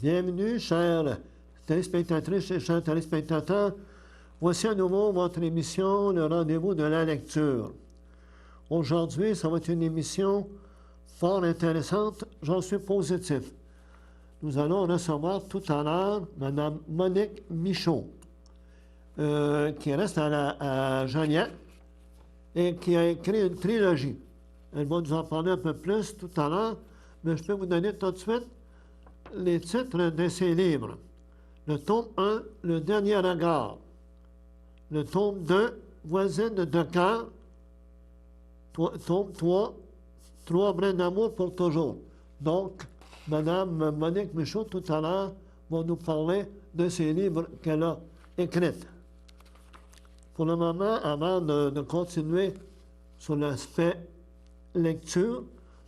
Bienvenue, chères téléspectatrices et chers téléspectateurs. Voici à nouveau votre émission, le rendez-vous de la lecture. Aujourd'hui, ça va être une émission fort intéressante, j'en suis positif. Nous allons recevoir tout à l'heure Mme Monique Michaud, qui reste à Joliette et qui a écrit une trilogie. Elle va nous en parler un peu plus tout à l'heure, mais je peux vous donner tout de suite les titres de ses livres. Le tome 1, Le dernier regard. Le tome 2, Voisine de cœur. Tome 3, Trois brins d'amour pour toujours. Donc, Mme Monique Michaud, tout à l'heure, va nous parler de ses livres qu'elle a écrits. Pour le moment, avant de continuer sur l'aspect lecture,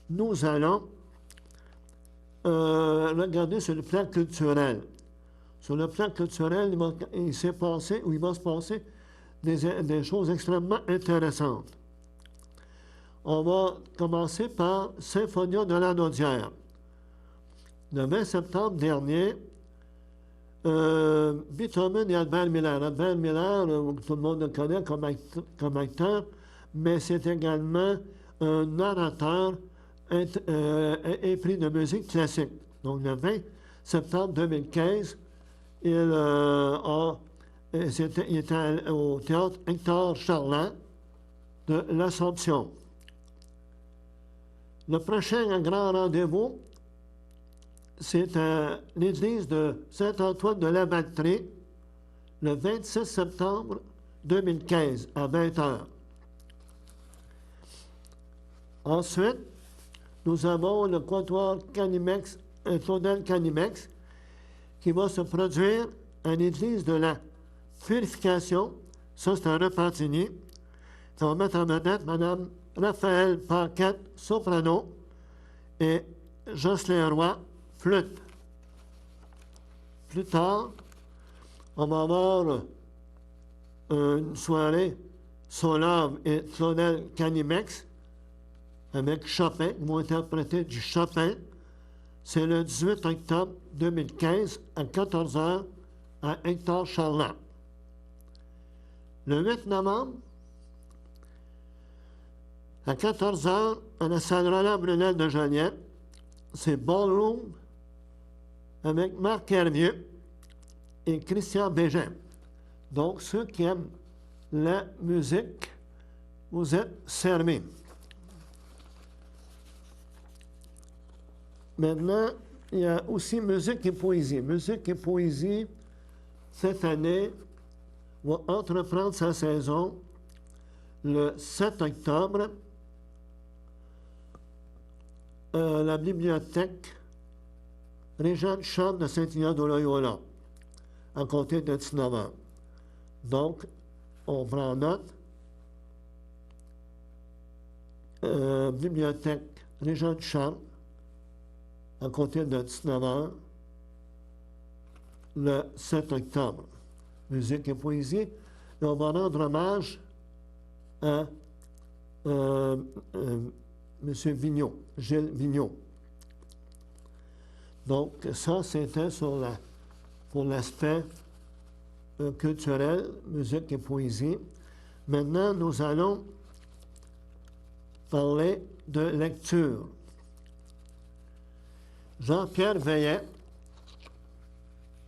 nous allons regarder sur le plan culturel. Sur le plan culturel, il s'est passé, ou il va se passer, des choses extrêmement intéressantes. On va commencer par Symphonia de la Naudière. Le 20 septembre dernier, Beethoven et Albert Miller. Albert Miller, tout le monde le connaît comme acteur, mais c'est également un narrateur épris de musique classique. Donc, le 20 septembre 2015, il était au théâtre Hector Charland de l'Assomption. Le prochain grand rendez-vous, c'est à l'église de Saint-Antoine de la Valtrie, le 26 septembre 2015, à 20h. Ensuite, nous avons le quatuor Canimex, Claudel Canimex, qui va se produire à l'église de la Purification. Ça, c'est un Repentigny. Ça va mettre en vedette Mme Raphaël Paquette, soprano, et Jocelyn Roy, flûte. Plus tard, on va avoir une soirée Solave et Claudel Canimex avec Chopin, ils vont interpréter du Chopin. C'est le 18 octobre 2015 à 14h à Hector Charland. Le 8 novembre, à 14h, à la salle Roland-Brunel de Joliette, c'est Ballroom avec Marc Hervieux et Christian Bégin. Donc, ceux qui aiment la musique, vous êtes servis. Maintenant, il y a aussi musique et poésie. Musique et poésie, cette année, va entreprendre sa saison le 7 octobre à la bibliothèque Régent Chambre de Saint-Ignace de Loyola, à compter de 19h. Donc, on prend note. Bibliothèque Régent Chambre, à compter de 19h, le 7 octobre. Musique et poésie. Et on va rendre hommage à M. Vigneault, Gilles Vigneault. Donc, ça, c'était pour l'aspect culturel, musique et poésie. Maintenant, nous allons parler de lecture. Jean-Pierre Veillet,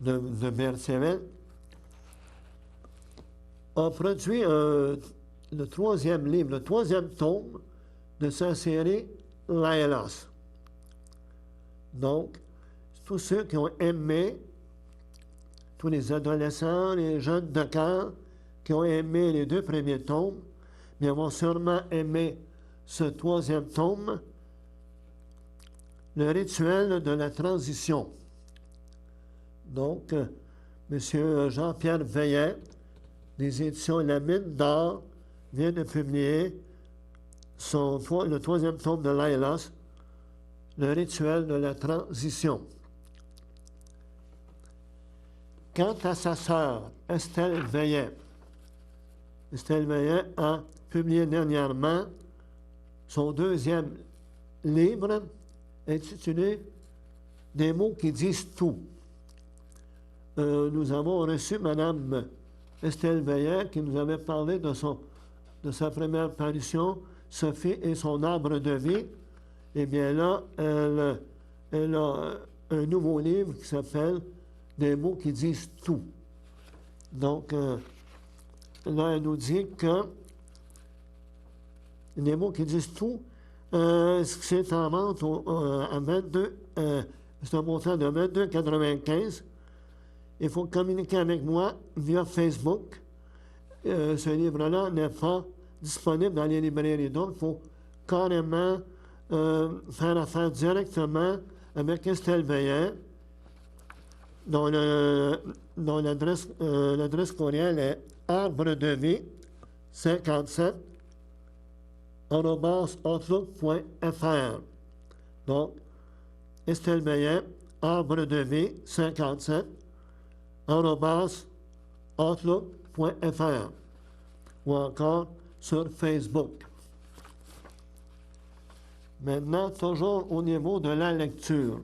de Bertheville, a produit le troisième livre, le troisième tome de sa série Laëlos. Donc, tous ceux qui ont aimé, tous les adolescents, les jeunes de cœur, qui ont aimé les deux premiers tomes, mais vont sûrement aimer ce troisième tome, Le rituel de la transition. Donc, M. Jean-Pierre Veillet, des éditions La Mine d'Or, vient de publier le troisième tome de Laëlos, Le rituel de la transition. Quant à sa sœur, Estelle Veillet a publié dernièrement son deuxième livre intitulé « Des mots qui disent tout ». nous avons reçu Mme Estelle Veillet qui nous avait parlé de sa première parution, Sophie et son arbre de vie. Eh bien là, elle a un nouveau livre qui s'appelle Des mots qui disent tout. Donc, là, elle nous dit que les mots qui disent tout, c'est en vente à 22, c'est un montant de 22,95. Il faut communiquer avec moi via Facebook. Ce livre-là n'est pas disponible dans les librairies. Donc, il faut carrément faire affaire directement avec Estelle Veillet, dont l'adresse courriel est arbre de vie 57 @outlook.fr. Donc, Estelle Veillet, arbre de vie 57 @outlook.fr ou encore sur Facebook. Maintenant, toujours au niveau de la lecture.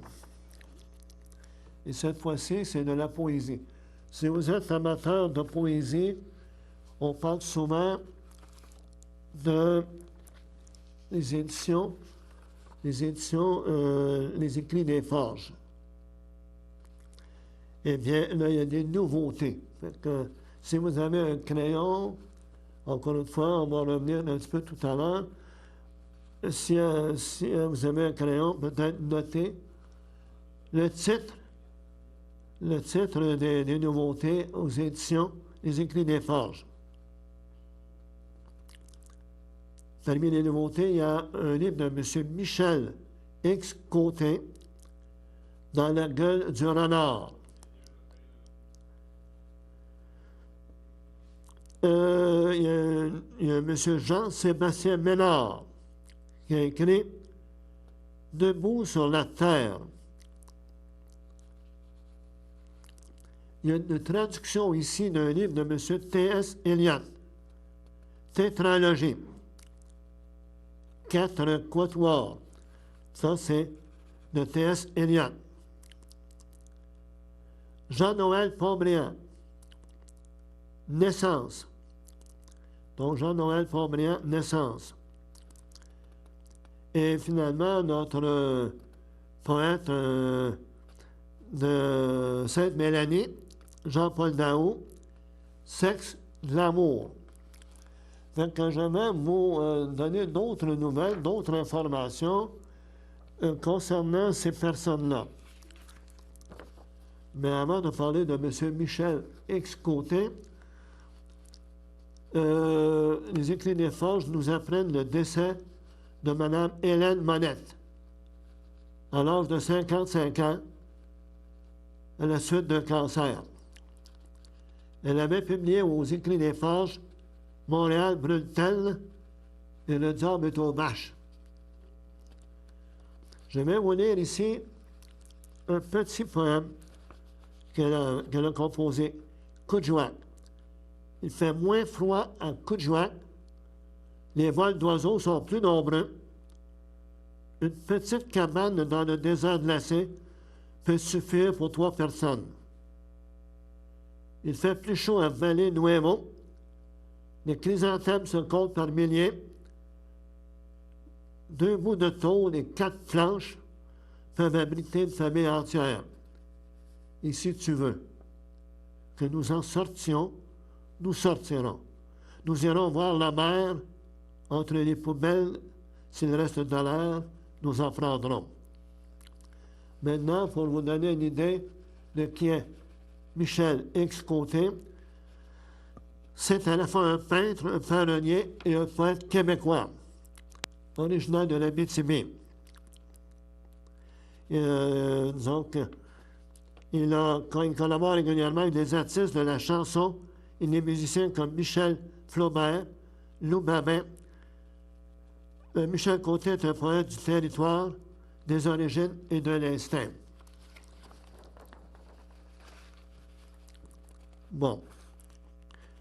Et cette fois-ci, c'est de la poésie. Si vous êtes amateur de poésie, on parle souvent de les éditions, les écrits des Forges. Eh bien, là, il y a des nouveautés. Fait que, si vous avez un crayon, encore une fois, on va revenir un petit peu tout à l'heure. Si vous avez un crayon, peut-être notez le titre des nouveautés aux éditions Les Écrits des Forges. Parmi les nouveautés, il y a un livre de M. Michel X. Côté, Dans la gueule du renard. Il y a M. Jean-Sébastien Ménard qui a écrit Debout sur la terre. Il y a une traduction ici d'un livre de M. T.S. Eliot, Tétralogie. 4 quatuors. Ça, c'est de T.S. Eliot. Jean-Noël Pontbriand, Naissance. Donc, Jean-Noël Pontbriand, Naissance. Et finalement, notre poète de Sainte-Mélanie, Jean-Paul Daou, Sexe de l'amour. Fait que je vais vous donner d'autres nouvelles, d'autres informations concernant ces personnes-là. Mais avant de parler de M. Michel X. Côté, les Écrits des Forges nous apprennent le décès de Mme Hélène Monette, à l'âge de 55 ans, à la suite d'un cancer. Elle avait publié aux Écrits des Forges Montréal brûle-t-elle et le diable est aux bâches. Je vais vous lire ici un petit poème qu'elle a composé, Coudjouac. Il fait moins froid à Coudjouac. Les vols d'oiseaux sont plus nombreux. Une petite cabane dans le désert glacé peut suffire pour 3 personnes. Il fait plus chaud à Vallée Nuevo. Les chrysanthèmes se comptent par milliers. 2 bouts de tôle et 4 planches peuvent abriter une famille entière. Et si tu veux que nous en sortions, nous sortirons. Nous irons voir la mer. Entre les poubelles, s'il reste de l'air, nous en prendrons. Maintenant, pour vous donner une idée de qui est Michel X. Côté, c'est à la fois un peintre, un ferronnier et un poète québécois, originaire de l'Abitibi. Donc, il collabore régulièrement avec des artistes de la chanson et des musiciens comme Michel Flaubert, Lou Babin. Michel Côté est un poète du territoire, des origines et de l'instinct. Bon.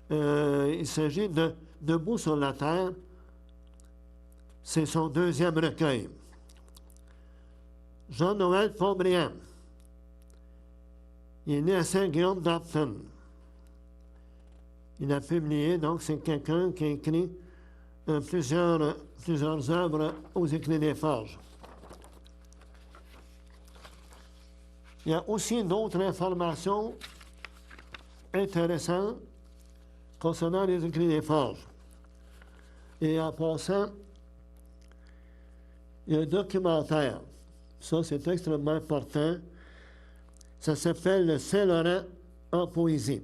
Il s'agit de Debout sur la terre. C'est son 2e recueil. Jean-Noël Pontbriand. Il est né à Saint-Guillaume-d'Arpton. Il a publié, donc c'est quelqu'un qui a écrit plusieurs œuvres aux Écrits des Forges. Il y a aussi d'autres informations intéressantes concernant les Écrits des Forges. Et en passant, il y a un documentaire. Ça, c'est extrêmement important. Ça s'appelle le Saint-Laurent en poésie.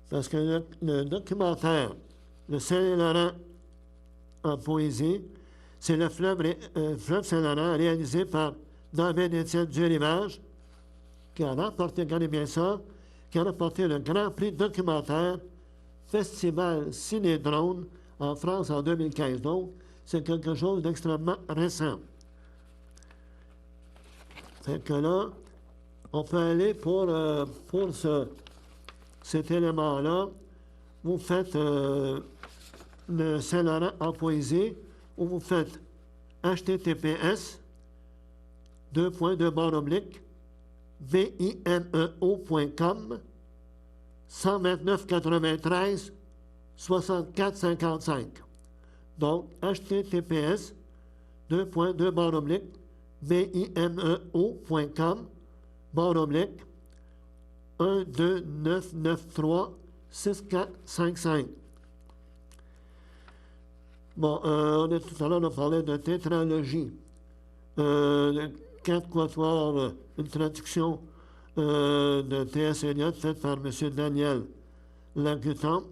Parce que le documentaire, le Saint-Laurent en poésie, c'est le fleuve Saint-Laurent réalisé par David-Étienne Durivage, qui a remporté, regardez bien ça, qui a remporté le Grand Prix documentaire Festival Ciné-Drone en France en 2015. Donc, c'est quelque chose d'extrêmement récent. Fait que là, on peut aller pour cet élément-là. Vous faites le Saint-Laurent en poésie, ou vous faites https vimeo.com 129 94 55. Donc, https vimeo.com 129936455. Bon, tout à l'heure, on a parlé de tétralogie. Le 4 quatuors, une traduction de T.S. Eliot faite par M. Daniel Lagutan.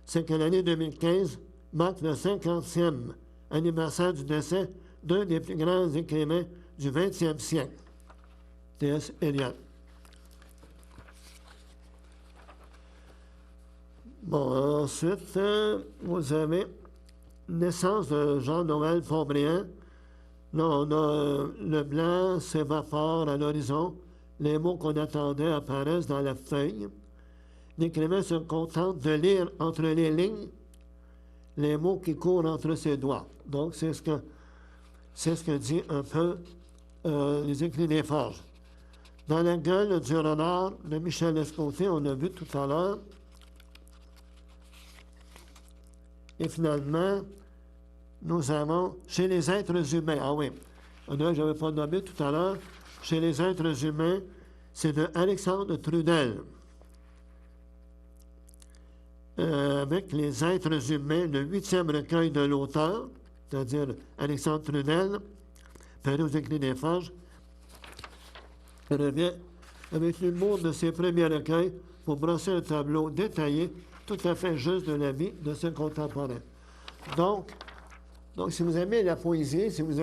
C'est que l'année 2015 marque le 50e anniversaire du décès d'un des plus grands écrivains du 20e siècle, T.S. Eliot. Bon, ensuite, vous avez naissance de Jean-Noël Faubriand. Là, on a le blanc s'évapore à l'horizon. Les mots qu'on attendait apparaissent dans la feuille. L'écrivain se contente de lire entre les lignes les mots qui courent entre ses doigts. Donc, c'est ce que dit un peu les Écrits des Forges. Dans la gueule du renard de Michel Escoté, on a vu tout à l'heure. Et finalement, nous avons chez les êtres humains. Ah oui, je n'avais pas nommé tout à l'heure. Chez les êtres humains, c'est de Alexandre Trudel. Avec les êtres humains, le 8e recueil de l'auteur, c'est-à-dire Alexandre Trudel, paru aux Écrits des Forges, revient avec l'humour de ses premiers recueils pour brosser un tableau détaillé, tout à fait juste de la vie de ses contemporains. Donc, si vous aimez la poésie, si vous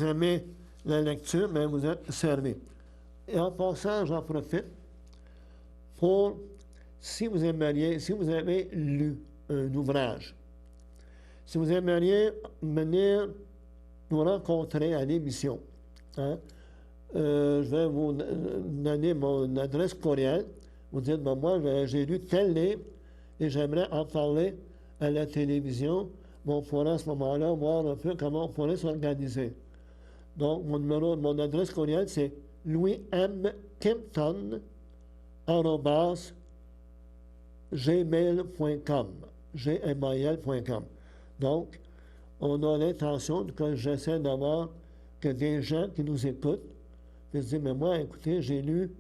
aimez la lecture, bien, vous êtes servi. Et en passant, j'en profite pour, si vous avez lu un ouvrage, si vous aimeriez venir nous rencontrer à l'émission, hein, je vais vous donner mon adresse courriel. Vous dites, ben, moi, j'ai lu tel livre et j'aimerais en parler à la télévision. Bon, on pourrait à ce moment-là voir un peu comment on pourrait s'organiser. Donc, mon adresse courriel, c'est louismkimpton@gmail.com. gmail.com. Donc, on a l'intention que j'essaie d'avoir que des gens qui nous écoutent puissent dire, mais moi, écoutez, j'ai lu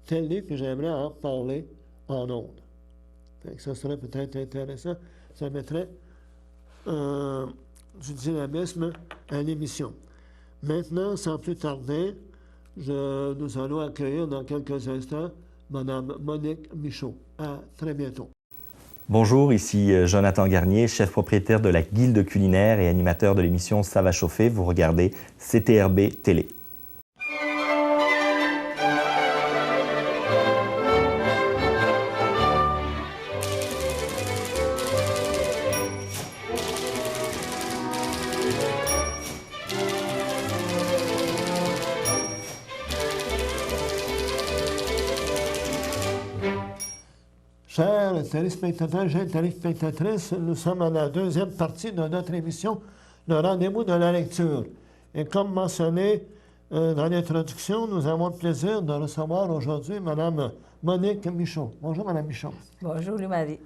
tel livre que j'aimerais en parler en ondes. Ça serait peut-être intéressant. Ça mettrait du dynamisme à l'émission. Maintenant, sans plus tarder, nous allons accueillir dans quelques instants Mme Monique Michaud. À très bientôt. Bonjour, ici Jonathan Garnier, chef propriétaire de la Guilde culinaire et animateur de l'émission Ça va chauffer. Vous regardez CTRB Télé. Chers téléspectateurs, chères téléspectatrices, nous sommes à la deuxième partie de notre émission, le rendez-vous de la lecture. Et comme mentionné, Dans l'introduction, nous avons le plaisir de recevoir aujourd'hui Mme Monique Michaud. Bonjour, Mme Michaud. Bonjour, Louis-Marie.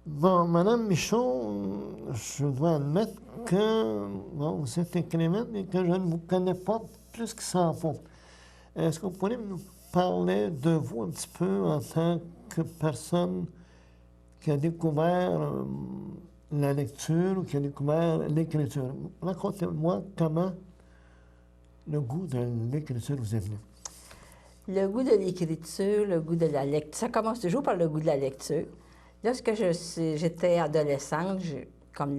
Bon, Mme Michaud, je dois admettre que vous êtes écrivaine et que je ne vous connais pas plus que ça en faut. Est-ce que vous pourriez nous parler de vous un petit peu en tant que personne qui a découvert la lecture ou qui a découvert l'écriture? Racontez-moi comment le goût de l'écriture vous est venu. Le goût de l'écriture, le goût de la lecture. Ça commence toujours par le goût de la lecture. Lorsque j'étais adolescente, comme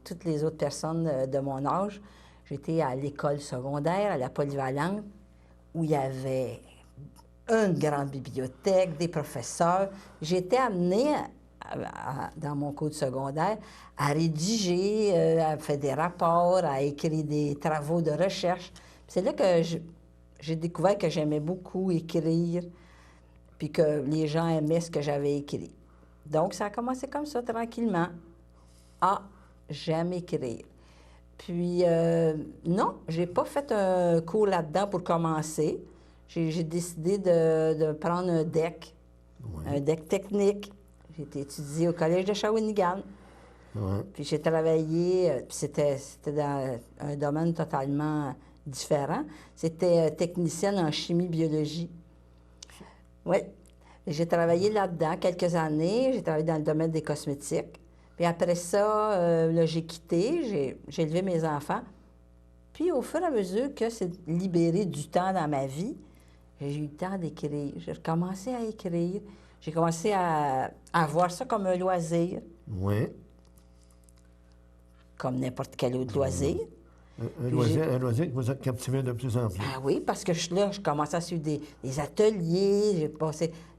toutes les autres personnes de mon âge, j'étais à l'école secondaire, à la polyvalente, où il y avait une grande bibliothèque, des professeurs. J'étais amenée, dans mon cours de secondaire, à rédiger, à faire des rapports, à écrire des travaux de recherche. C'est là que j'ai découvert que j'aimais beaucoup écrire, puis que les gens aimaient ce que j'avais écrit. Donc, ça a commencé comme ça, tranquillement. Ah, j'aime écrire. Puis, non, j'ai pas fait un cours là-dedans pour commencer. J'ai décidé de prendre un DEC, un DEC technique. J'ai été étudiée au Collège de Shawinigan. Puis j'ai travaillé, puis c'était dans un domaine totalement différent. C'était technicienne en chimie-biologie. Oui. J'ai travaillé là-dedans quelques années. J'ai travaillé dans le domaine des cosmétiques. Puis après ça, là, j'ai quitté, j'ai élevé mes enfants. Puis au fur et à mesure que c'est libéré du temps dans ma vie, j'ai eu le temps d'écrire. J'ai recommencé à écrire. J'ai commencé à voir ça comme un loisir. Oui. Comme n'importe quel autre loisir. Un loisir qui vous a captivé de plus en plus. Ah oui, parce que je commençais à suivre des ateliers,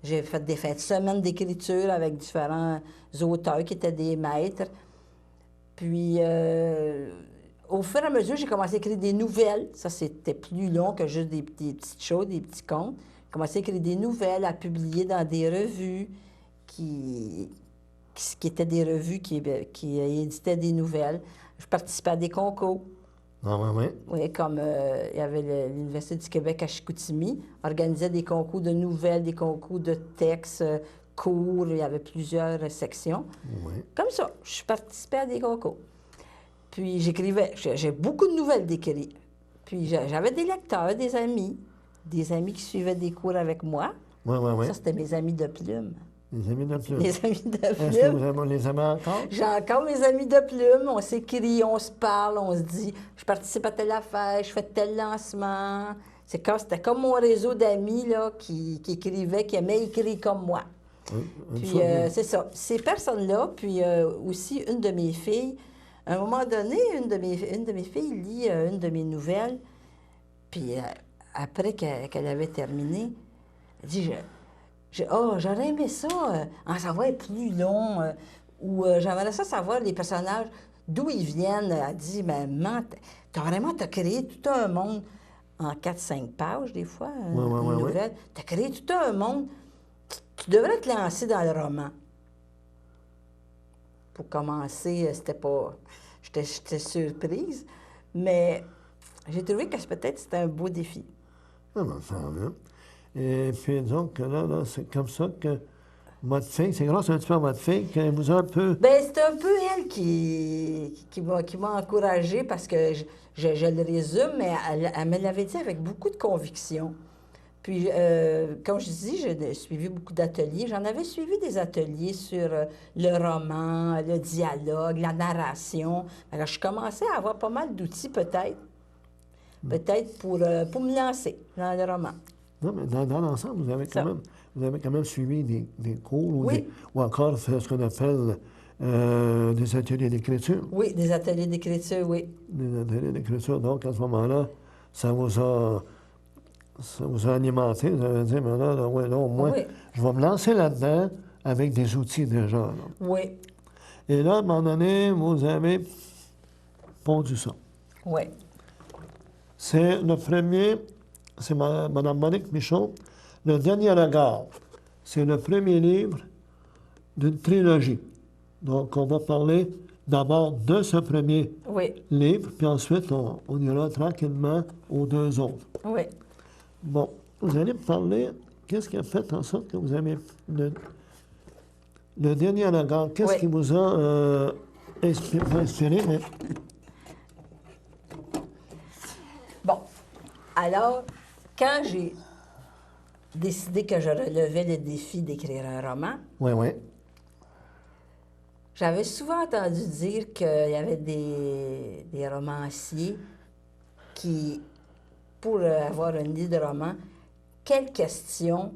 j'ai fait des fins de semaine d'écriture avec différents auteurs qui étaient des maîtres. Puis, au fur et à mesure, j'ai commencé à écrire des nouvelles. Ça, c'était plus long que juste des petites choses, des petits contes. J'ai commencé à écrire des nouvelles, à publier dans des revues qui étaient des revues qui éditaient des nouvelles. Je participais à des concours. Ah oui, oui. Oui, comme il y avait l'Université du Québec à Chicoutimi, organisait des concours de nouvelles, des concours de textes, cours, il y avait plusieurs sections. Oui. Comme ça, je participais à des concours. Puis j'écrivais, j'ai beaucoup de nouvelles d'écrire. Puis j'avais des lecteurs, des amis qui suivaient des cours avec moi. Oui, oui, oui. Ça, c'était mes amis de plume. Les amis de plume. Les amis de plume. Est-ce que vous les aimez encore? J'ai encore mes amis de plume. On s'écrit, on se parle, on se dit je participe à telle affaire, je fais tel lancement. C'était comme mon réseau d'amis là, qui écrivaient, qui aimaient écrire comme moi. Puis c'est ça. Ces personnes-là, puis aussi une de mes filles, à un moment donné, une de mes filles lit une de mes nouvelles. Puis après qu'elle avait terminé, elle dit j'aurais aimé ça, en savoir plus long, ou j'aimerais ça savoir les personnages, d'où ils viennent. Elle dit, mais maman, t'as créé tout un monde en 4-5 pages, des fois, une nouvelle. T'as créé tout un monde. Tu devrais te lancer dans le roman. Pour commencer, c'était pas... J'étais surprise, mais j'ai trouvé que peut-être c'était un beau défi. Ah ben, ça va. Et puis, donc, là, c'est comme ça que votre fille, c'est grâce un petit peu à votre fille qu'elle vous a un peu... Bien, c'est un peu elle qui m'a encouragée parce que je le résume, mais elle me l'avait dit avec beaucoup de conviction. Puis, comme je dis, j'ai suivi beaucoup d'ateliers. J'en avais suivi des ateliers sur le roman, le dialogue, la narration. Alors, je commençais à avoir pas mal d'outils, peut-être pour me lancer dans le roman. Non, mais dans l'ensemble, vous avez quand même suivi des cours oui. ou encore fait ce qu'on appelle des ateliers d'écriture. Oui, des ateliers d'écriture, oui. Des ateliers d'écriture. Donc, à ce moment-là, ça vous a alimenté. Vous avez dit, mais là, au moins, je vais me lancer là-dedans avec des outils déjà. Là. Oui. Et là, à un moment donné, vous avez pondu ça. Oui. C'est le premier... C'est Mme Monique Michaud, Le Dernier Regard. C'est le premier livre d'une trilogie. Donc, on va parler d'abord de ce premier Oui, livre, puis ensuite, on ira tranquillement aux deux autres. oui. Bon, vous allez me parler, qu'est-ce qui a fait en sorte que vous avez le dernier regard, qu'est-ce Oui. qui vous a inspiré? Bon, alors, quand j'ai décidé que je relevais le défi d'écrire un roman, Oui, oui. j'avais souvent entendu dire qu'il y avait des romanciers qui, pour avoir une idée de roman, quelle question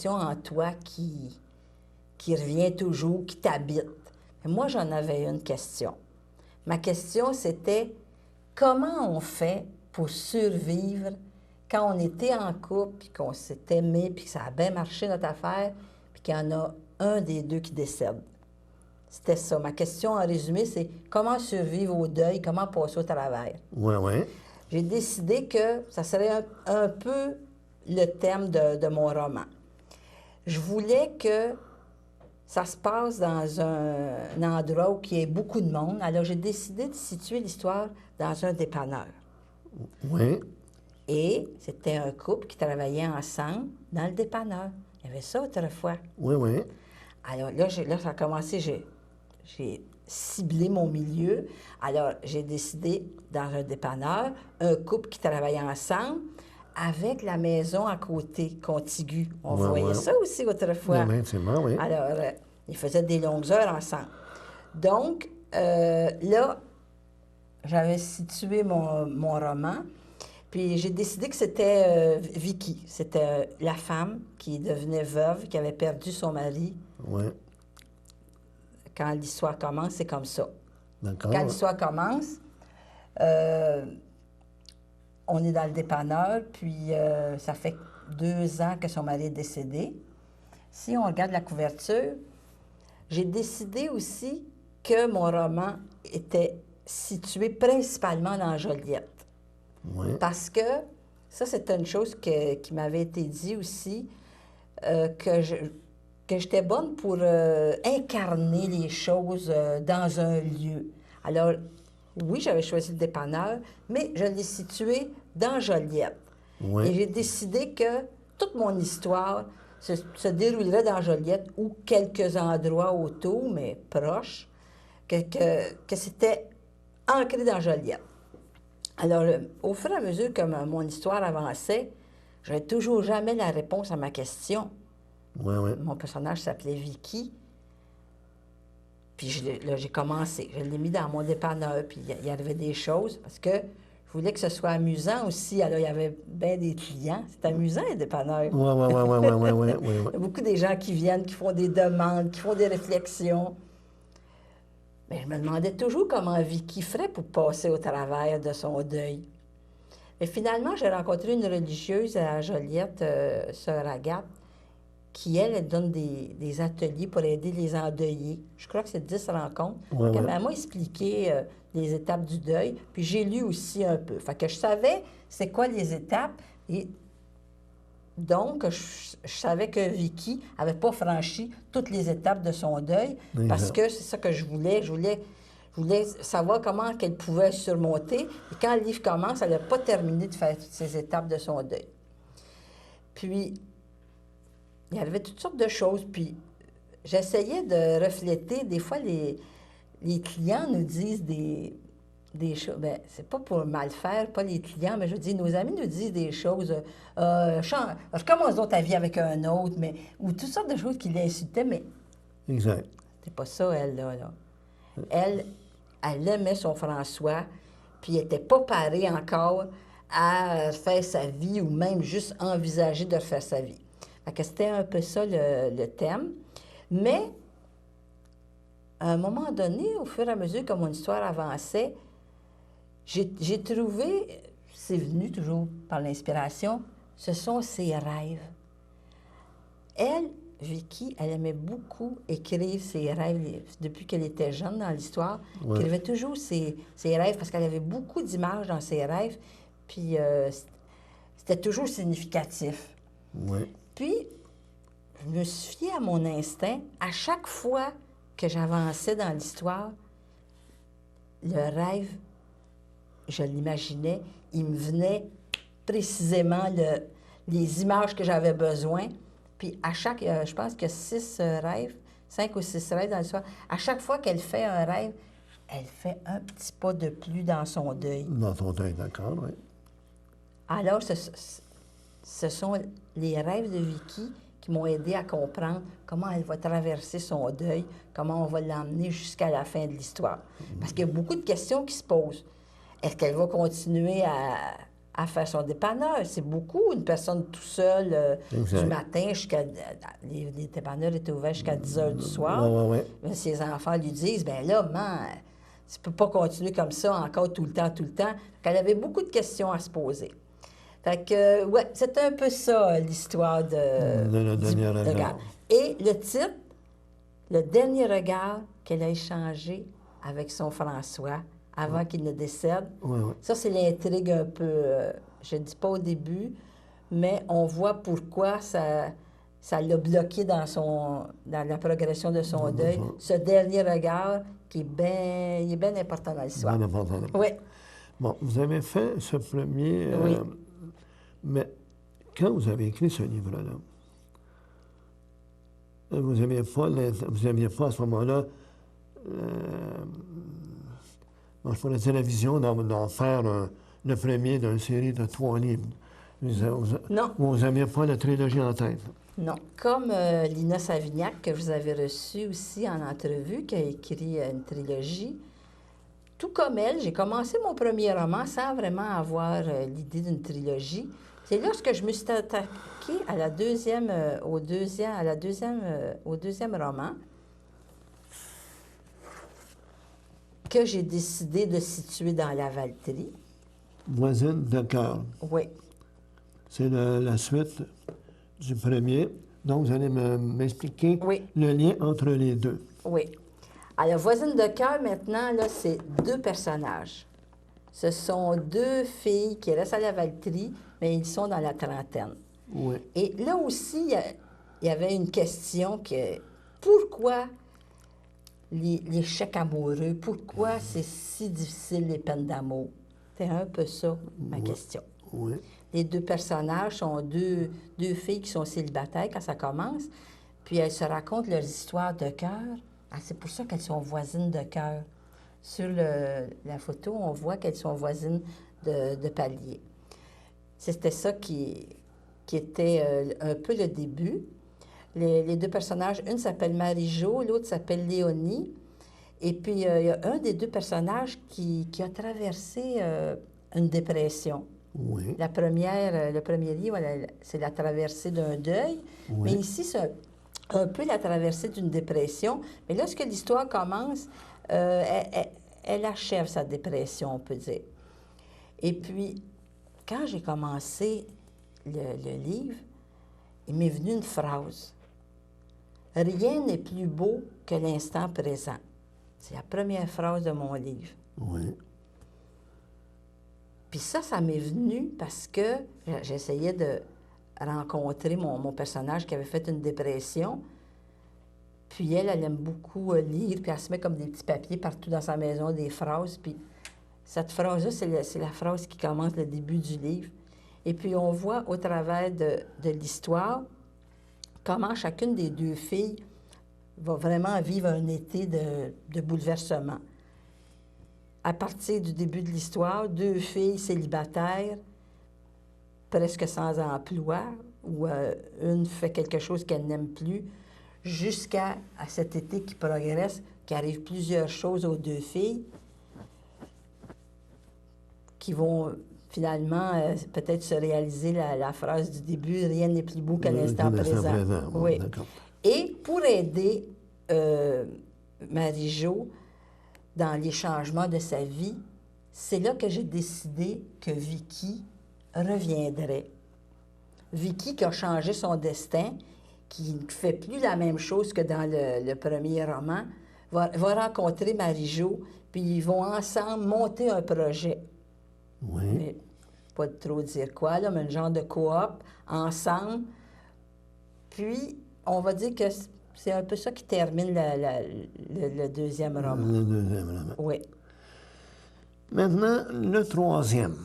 en toi qui revient toujours, qui t'habite? Et moi, j'en avais une question. Ma question, c'était comment on fait pour survivre quand on était en couple, puis qu'on s'est aimé, puis que ça a bien marché notre affaire, puis qu'il y en a un des deux qui décède? C'était ça. Ma question en résumé, c'est comment survivre au deuil, comment passer au travers. Oui, oui. J'ai décidé que ça serait un peu le thème de mon roman. Je voulais que ça se passe dans un endroit où il y ait beaucoup de monde. Alors, j'ai décidé de situer l'histoire dans un dépanneur. Oui. Et c'était un couple qui travaillait ensemble dans le dépanneur. Il y avait ça autrefois. Oui, oui. Alors là, ça a commencé, j'ai ciblé mon milieu. Alors, j'ai décidé, dans un dépanneur, un couple qui travaillait ensemble avec la maison à côté, contiguë. On Ouais, voyait ouais. ça aussi autrefois. Oui, effectivement, oui. Alors, ils faisaient des longues heures ensemble. Donc, là, j'avais situé mon roman, puis j'ai décidé que c'était Vicky. C'était la femme qui devenait veuve, qui avait perdu son mari. Oui. Quand l'histoire commence, c'est comme ça. D'accord. Quand l'histoire commence, on est dans le dépanneur, puis ça fait 2 ans que son mari est décédé. Si on regarde la couverture, j'ai décidé aussi que mon roman était situé principalement dans Joliette. Oui. Parce que, ça, c'est une chose qui m'avait été dit aussi, que j'étais bonne pour incarner les choses dans un lieu. Alors, oui, j'avais choisi le dépanneur, mais je l'ai situé dans Joliette. Oui. Et j'ai décidé que toute mon histoire se déroulerait dans Joliette ou quelques endroits autour, mais proches, que c'était ancré dans Joliette. Alors, au fur et à mesure que mon histoire avançait, je n'avais toujours jamais la réponse à ma question. Oui, oui. Mon personnage s'appelait Vicky. Puis là, j'ai commencé. Je l'ai mis dans mon dépanneur, puis il y avait des choses, parce que je voulais que ce soit amusant aussi. Alors, il y avait bien des clients. C'est amusant, les dépanneurs. Oui, oui, oui, oui, oui, oui, Il y a beaucoup des gens qui viennent, qui font des demandes, qui font des réflexions. Mais je me demandais toujours comment Vicky ferait pour passer au travers de son deuil. Mais finalement, j'ai rencontré une religieuse à Joliette, sœur Agathe, qui, elle donne des ateliers pour aider les endeuillés. Je crois que c'est 10 rencontres. Ouais, ouais. Elle m'a expliqué les étapes du deuil, puis j'ai lu aussi un peu. Fait que je savais c'est quoi les étapes, et donc je savais que Vicky n'avait pas franchi toutes les étapes de son deuil, parce que c'est ça que je voulais. Je voulais savoir comment qu'elle pouvait surmonter. Et quand le livre commence, elle n'a pas terminé de faire toutes ces étapes de son deuil. Puis, il y avait toutes sortes de choses. Puis, j'essayais de refléter. Des fois, les clients nous disent des choses. Bien, c'est pas pour mal faire, pas les clients, mais je veux dire, nos amis nous disent des choses. Recommence donc ta vie avec un autre, mais, ou toutes sortes de choses qui l'insultaient, mais Exact. c'est pas ça, elle, là. Elle aimait son François, puis elle n'était pas parée encore à faire sa vie ou même juste envisager de refaire sa vie. Fait que c'était un peu ça le thème. Mais, à un moment donné, au fur et à mesure que mon histoire avançait, j'ai trouvé, c'est venu toujours par l'inspiration, ce sont ses rêves. Elle, Vicky, elle aimait beaucoup écrire ses rêves depuis qu'elle était jeune dans l'histoire. Ouais. Elle écrivait toujours ses rêves parce qu'elle avait beaucoup d'images dans ses rêves. Puis c'était toujours significatif. Oui. Puis, je me suis fiée à mon instinct. À chaque fois que j'avançais dans l'histoire, le rêve, je l'imaginais, il me venait précisément les images que j'avais besoin. Puis à chaque, je pense qu'il y a 6 rêves, 5 ou 6 rêves dans l'histoire. À chaque fois qu'elle fait un rêve, elle fait un petit pas de plus dans son deuil. Dans ton deuil, d'accord, oui. Alors, ce sont les rêves de Vicky qui m'ont aidé à comprendre comment elle va traverser son deuil, comment on va l'emmener jusqu'à la fin de l'histoire. Parce qu'il y a beaucoup de questions qui se posent. Est-ce qu'elle va continuer à faire son dépanneur? C'est beaucoup, une personne tout seule du matin jusqu'à... Les dépanneurs étaient ouverts jusqu'à 10 heures du soir. Oui. Mais ses enfants lui disent, bien là, maman, tu peux pas continuer comme ça encore tout le temps. Elle avait beaucoup de questions à se poser. Fait que, ouais, c'était un peu ça, l'histoire de le dernier regard. Et le titre, le dernier regard qu'elle a échangé avec son François avant qu'il ne décède. Oui. Ça, c'est l'intrigue un peu, je ne dis pas au début, mais on voit pourquoi ça l'a bloqué dans la progression de son deuil. Ce dernier regard qui est bien important dans l'histoire. Bien important. Oui. Bon, vous avez fait ce premier... Oui. Mais quand vous avez écrit ce livre-là, vous n'aviez pas à ce moment-là, je pourrais dire la vision d'en faire le premier d'une série de 3 livres. Non. Vous n'aviez pas la trilogie en tête. Non. Comme Lina Savignac, que vous avez reçue aussi en entrevue, qui a écrit une trilogie, tout comme elle, j'ai commencé mon premier roman sans vraiment avoir l'idée d'une trilogie. C'est lorsque je me suis attaquée au deuxième roman que j'ai décidé de situer dans la Valtrie. Voisine de cœur. Oui. C'est la suite du premier. Donc, vous allez m'expliquer le lien entre les deux. Oui. Alors, Voisine de cœur, maintenant, là, c'est 2 personnages. Ce sont 2 filles qui restent à la Valtrie, mais ils sont dans la trentaine. Oui. Et là aussi, il y avait une question pourquoi les chèques amoureux, pourquoi c'est si difficile les peines d'amour? C'est un peu ça, ma question. Oui. Les 2 personnages sont deux filles qui sont célibataires quand ça commence, puis elles se racontent leurs histoires de cœur. Ah, c'est pour ça qu'elles sont voisines de cœur. Sur la photo, on voit qu'elles sont voisines de palier. C'était ça qui était un peu le début. Les 2 personnages, une s'appelle Marie-Jo, l'autre s'appelle Léonie. Et puis, il y a un des 2 personnages qui a traversé une dépression. Oui. Le premier livre, c'est la traversée d'un deuil. Oui. Mais ici, c'est un peu la traversée d'une dépression. Mais lorsque l'histoire commence, elle achève sa dépression, on peut dire. Et puis, quand j'ai commencé le livre, il m'est venu une phrase. « Rien n'est plus beau que l'instant présent. » C'est la première phrase de mon livre. Oui. Puis ça m'est venu parce que j'essayais de rencontrer mon personnage qui avait fait une dépression. Puis elle aime beaucoup lire, puis elle se met comme des petits papiers partout dans sa maison, des phrases. Puis cette phrase-là, c'est la phrase qui commence le début du livre. Et puis on voit au travers de l'histoire comment chacune des 2 filles va vraiment vivre un été de bouleversement. À partir du début de l'histoire, 2 filles célibataires, presque sans emploi, ou une fait quelque chose qu'elle n'aime plus, jusqu'à cet été qui progresse, qui arrive plusieurs choses aux 2 filles, qui vont finalement peut-être se réaliser la phrase du début, « Rien n'est plus beau qu'à l'instant présent ». Oui. Et pour aider Marie-Jo dans les changements de sa vie, c'est là que j'ai décidé que Vicky reviendrait. Vicky qui a changé son destin, qui ne fait plus la même chose que dans le premier roman, va rencontrer Marie-Jo, puis ils vont ensemble monter un projet. Oui. Mais, pas trop dire quoi, là, mais un genre de coop, ensemble. Puis, on va dire que c'est un peu ça qui termine le deuxième roman. Le deuxième roman. Oui. Maintenant, le troisième.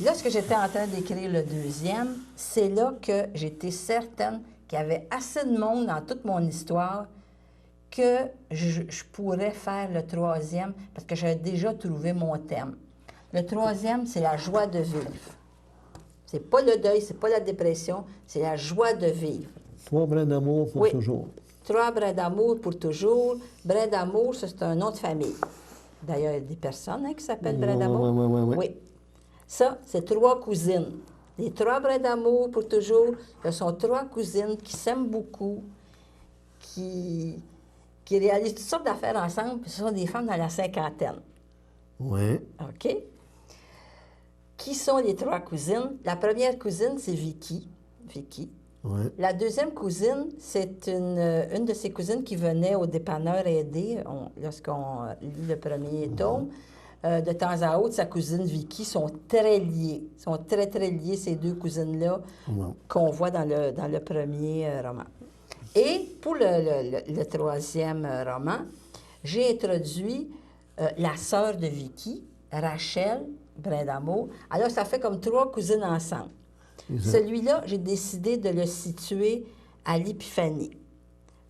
Lorsque j'étais en train d'écrire le deuxième, c'est là que j'étais certaine qu'il y avait assez de monde dans toute mon histoire que je pourrais faire le troisième parce que j'avais déjà trouvé mon thème. Le troisième, c'est la joie de vivre. C'est pas le deuil, c'est pas la dépression, c'est la joie de vivre. 3 brins d'amour pour Oui. toujours. 3 brins d'amour pour toujours. Brins d'amour, ça, c'est un nom de famille. D'ailleurs, il y a des personnes qui s'appellent brins d'amour. Oui. Ça, c'est 3 cousines. Les 3 brins d'amour pour toujours, ce sont 3 cousines qui s'aiment beaucoup, qui réalisent toutes sortes d'affaires ensemble, puis ce sont des femmes dans la cinquantaine. Oui. OK? Qui sont les 3 cousines? La première cousine, c'est Vicky. Vicky. Oui. La deuxième cousine, c'est une de ses cousines qui venait au dépanneur aider lorsqu'on lit le premier tome. De temps à autre, sa cousine Vicky sont très liées. Sont très, très liées, ces 2 cousines-là, qu'on voit dans le premier roman. Et pour le troisième roman, j'ai introduit la sœur de Vicky, Rachel, brin d'amour. Alors, ça fait comme 3 cousines ensemble. Celui-là, j'ai décidé de le situer à l'Épiphanie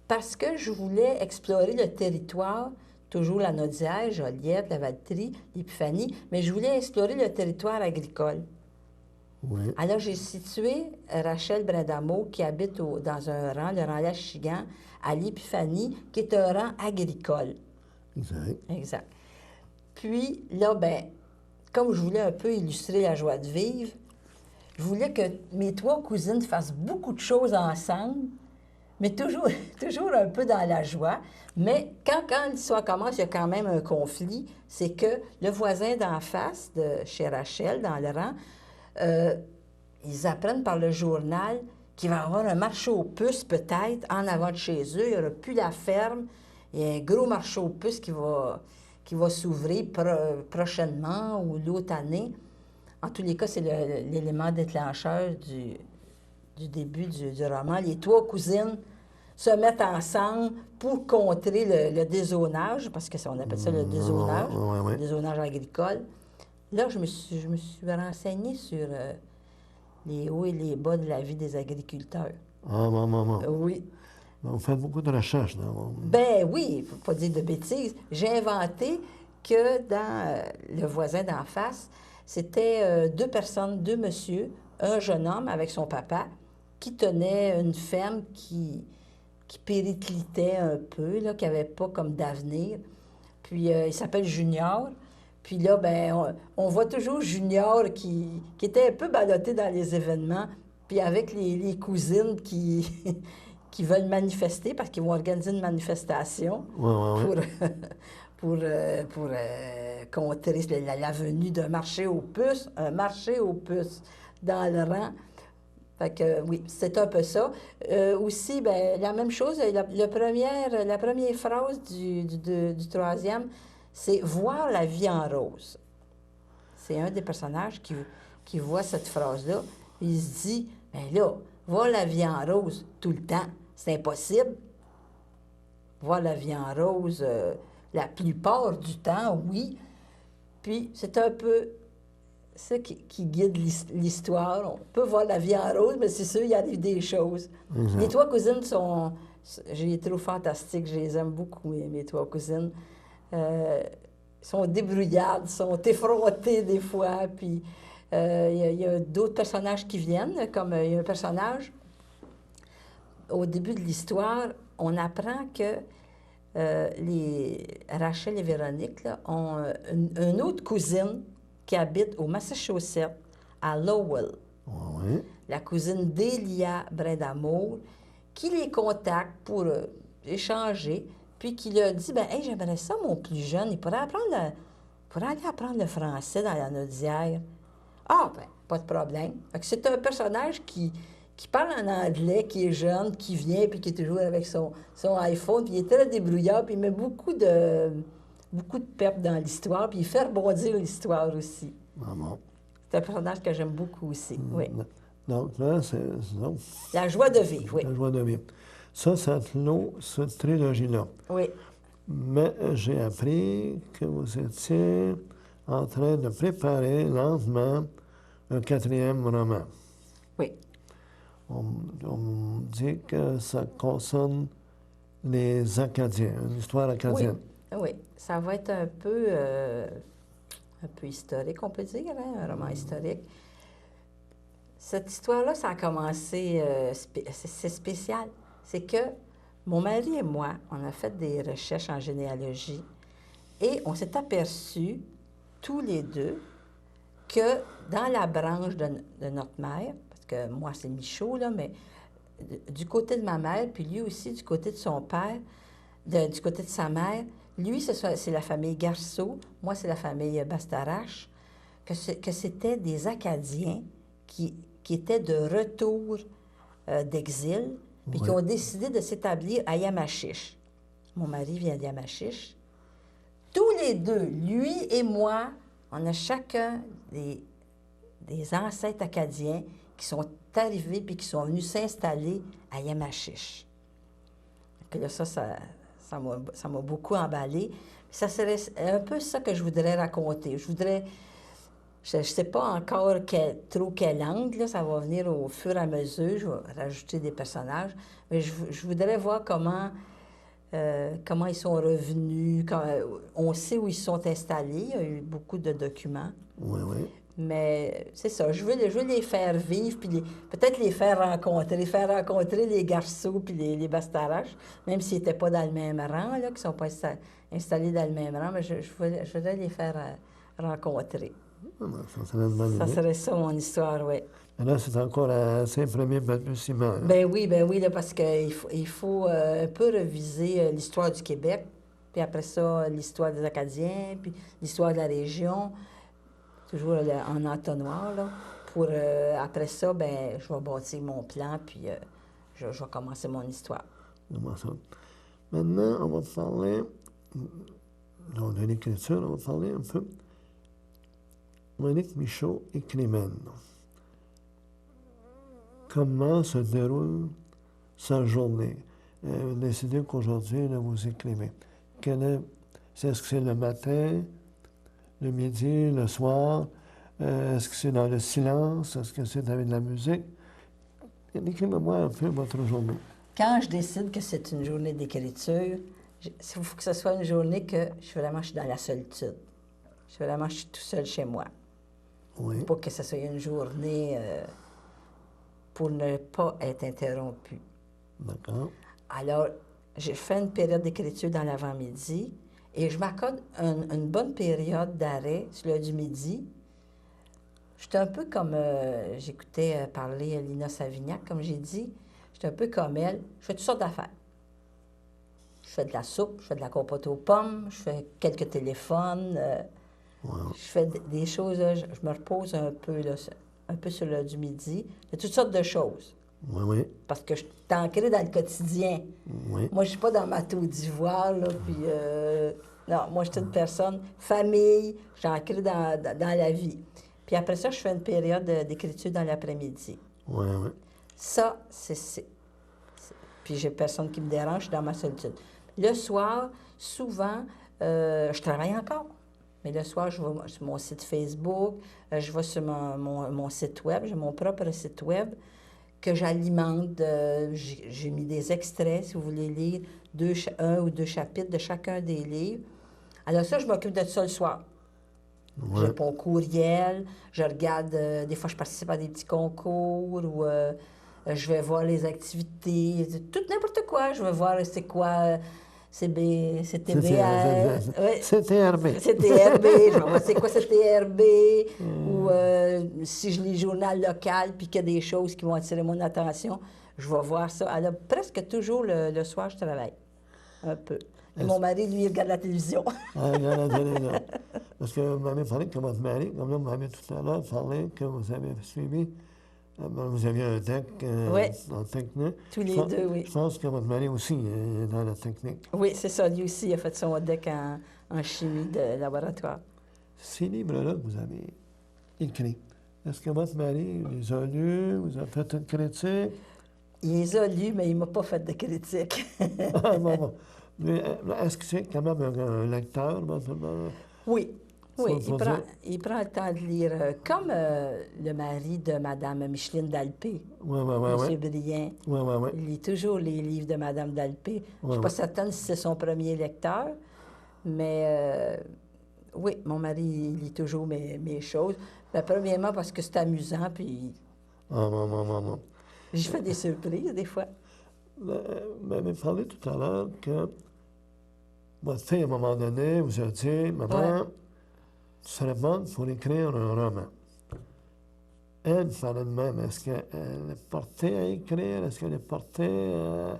parce que je voulais explorer le territoire, toujours la Naudière, Joliette, la Valtrie, l'Épiphanie, mais je voulais explorer le territoire agricole. Oui. Alors, j'ai situé Rachel Brindamour qui habite dans un rang, le rang Lachigan, à l'Épiphanie, qui est un rang agricole. Exact. Exact. Puis, là, ben, comme je voulais un peu illustrer la joie de vivre, je voulais que mes 3 cousines fassent beaucoup de choses ensemble, mais toujours, toujours un peu dans la joie. Mais quand l'histoire commence, il y a quand même un conflit. C'est que le voisin d'en face, de chez Rachel, dans le rang, ils apprennent par le journal qu'il va y avoir un marché aux puces, peut-être, en avant de chez eux. Il n'y aura plus la ferme. Il y a un gros marché aux puces qui va s'ouvrir prochainement ou l'autre année. En tous les cas, c'est l'élément déclencheur du début du roman. Les 3 cousines se mettent ensemble pour contrer le dézonage, parce qu'on appelle ça le dézonage, le dézonage agricole. Là, je me suis renseignée sur les hauts et les bas de la vie des agriculteurs. Ah, maman. Oui. On fait beaucoup de recherches. Ben oui, il ne faut pas dire de bêtises. J'ai inventé que dans le voisin d'en face, c'était 2 personnes, 2 messieurs, un jeune homme avec son papa, qui tenait une ferme qui périclitait un peu, là, qui n'avait pas comme d'avenir. Puis il s'appelle Junior. Puis là, ben, on voit toujours Junior qui était un peu ballotté dans les événements, puis avec les cousines qui veulent manifester, parce qu'ils vont organiser une manifestation pour contrer la venue d'un marché aux puces, dans le rang. Fait que, oui, c'est un peu ça. Aussi, ben, la même chose, la première phrase du troisième, c'est « voir la vie en rose ». C'est un des personnages qui voit cette phrase-là. Il se dit « bien là, voir la vie en rose tout le temps, c'est impossible. Voir la vie en rose la plupart du temps, oui. » Puis, c'est un peu ça qui guide l'histoire. On peut voir la vie en rose, mais c'est sûr, il y a des choses. Exact. Les 3 cousines je les trouve fantastiques, je les aime beaucoup, mes 3 cousines. Sont débrouillardes, sont effrontées des fois, puis il y a d'autres personnages qui viennent, comme il y a un personnage, au début de l'histoire, on apprend que Rachel et Véronique là, ont une autre cousine qui habite au Massachusetts, à Lowell. Oui. La cousine d'Elia Brindamour, qui les contacte pour échanger, puis qui leur dit, ben, hey, j'aimerais ça, mon plus jeune, il pourrait aller apprendre le français dans la Naudière. Ah, ben, pas de problème. C'est un personnage qui parle en anglais, qui est jeune, qui vient, puis qui est toujours avec son iPhone, puis il est très débrouillard, puis il met beaucoup de pep dans l'histoire, puis il fait rebondir l'histoire aussi. Ah bon. C'est un personnage que j'aime beaucoup aussi, oui. Donc là, c'est... La joie de vivre, oui. La joie de vivre. Ça clôt cette trilogie-là. Oui. Mais j'ai appris que vous étiez en train de préparer lentement un 4e roman. Oui. On dit que ça concerne les Acadiens, une histoire acadienne. Oui, ça va être un peu historique, on peut dire, hein, un roman historique. Cette histoire-là, ça a commencé, c'est spécial. C'est que mon mari et moi, on a fait des recherches en généalogie et on s'est aperçus, tous les deux, que dans la branche de notre mère, parce que moi, c'est Michaud, là, mais du côté de ma mère, puis lui aussi du côté de son père, du côté de sa mère, lui, c'est la famille Garceau, moi, c'est la famille Bastarache, que c'était des Acadiens qui étaient de retour d'exil, puis qui ont décidé de s'établir à Yamachiche. Mon mari vient de Yamachiche. Tous les deux, lui et moi, on a chacun des ancêtres acadiens qui sont arrivés puis qui sont venus s'installer à Yamachiche. Donc là, ça m'a beaucoup emballé. Ça serait un peu ça que je voudrais raconter. Je ne sais pas encore quel angle, là, ça va venir au fur et à mesure, je vais rajouter des personnages, mais je voudrais voir comment ils sont revenus, on sait où ils sont installés, il y a eu beaucoup de documents. Oui, oui. Mais c'est ça, je veux les faire vivre, puis peut-être les faire rencontrer les Garceaux puis les Bastaraches, même s'ils n'étaient pas dans le même rang, là, qu'ils ne sont pas installés dans le même rang, mais je voudrais les faire rencontrer. Ça serait une bonne idée. Ça serait ça, mon histoire, oui. Mais là, c'est encore à ses premiers balbutiements. Ben oui, là, parce qu'il faut un peu reviser l'histoire du Québec, puis après ça, l'histoire des Acadiens, puis l'histoire de la région, toujours en entonnoir, là. Pour, après ça, ben je vais bâtir mon plan, puis je vais commencer mon histoire. Maintenant, on va parler de l'écriture, on va parler un peu. Monique Michaud et Clément. Comment se déroule sa journée? Vous décidez qu'aujourd'hui, vous écrivez. Est-ce que c'est le matin, le midi, le soir? Est-ce que c'est dans le silence? Est-ce que c'est avec de la musique? Décrivez-moi un peu votre journée. Quand je décide que c'est une journée d'écriture, il faut que ce soit une journée que je suis dans la solitude. Je suis tout seul chez moi. Oui. Pour que ce soit une journée pour ne pas être interrompue. D'accord. Alors, j'ai fait une période d'écriture dans l'avant-midi et je m'accorde une bonne période d'arrêt sur l'heure du midi. J'étais un peu comme, j'écoutais parler Lina Savignac, comme j'ai dit, j'étais un peu comme elle. Je fais toutes sortes d'affaires. Je fais de la soupe, je fais de la compote aux pommes, je fais quelques téléphones. Je fais des choses, je me repose un peu sur l'heure du midi. Il y a toutes sortes de choses. Oui, oui. Parce que je suis ancrée dans le quotidien. Oui. Moi, je ne suis pas dans ma tour d'ivoire, là, puis... non, moi, je suis une personne, famille, je suis ancrée dans la vie. Puis après ça, je fais une période d'écriture dans l'après-midi. Oui, oui. Ça, puis j'ai personne qui me dérange, je suis dans ma solitude. Le soir, souvent, je travaille encore. Mais le soir, je vais sur mon site Facebook, je vais sur mon site Web, j'ai mon propre site Web que j'alimente. J'ai mis des extraits, si vous voulez lire, un ou deux chapitres de chacun des livres. Alors ça, je m'occupe de ça le soir. Ouais. Je réponds au courriel, je regarde, des fois je participe à des petits concours ou je vais voir les activités, tout n'importe quoi. Je vais voir c'est quoi... CTRB. CTRB. Je vais voir c'est quoi CTRB. Ou si je lis le journal local puis qu'il y a des choses qui vont attirer mon attention, je vais voir ça. Alors, presque toujours le soir, je travaille. Un peu. Et mon mari, lui, il regarde la télévision. Ah, il regarde la télévision. Parce que vous m'avez parlé que votre mari, comme là, vous m'avez tout à l'heure parlé que vous avez suivi. Vous aviez un tech en technique. Tous les deux, oui. Je pense que votre mari aussi est dans la technique. Oui, c'est ça. Lui aussi, il a fait son DEC en chimie de laboratoire. Ces livres-là que vous avez écrits, est-ce que votre mari les a lus, vous a fait une critique? Il les a lus, mais il ne m'a pas fait de critique. Bon. Mais est-ce que c'est quand même un lecteur? Oui. Oui, Ça veut dire- il prend le temps de lire, comme le mari de Mme Micheline Dalpé, Oui, oui, oui, M. oui. Brien. Oui, oui, oui. Il lit toujours les livres de Mme Dalpé. Je ne suis pas ouais. certaine si c'est son premier lecteur, mais oui, mon mari il lit toujours mes choses. Ben, premièrement parce que c'est amusant, puis Ah, non, non, non, non. j'y fais des surprises des fois. Vous m'avez parlé tout à l'heure que votre fille, à un moment donné, vous a dit, maman, tu serais bonne pour écrire un roman. Elle parlait de même. Est-ce qu'elle est portée à écrire? Est-ce qu'elle est portée à...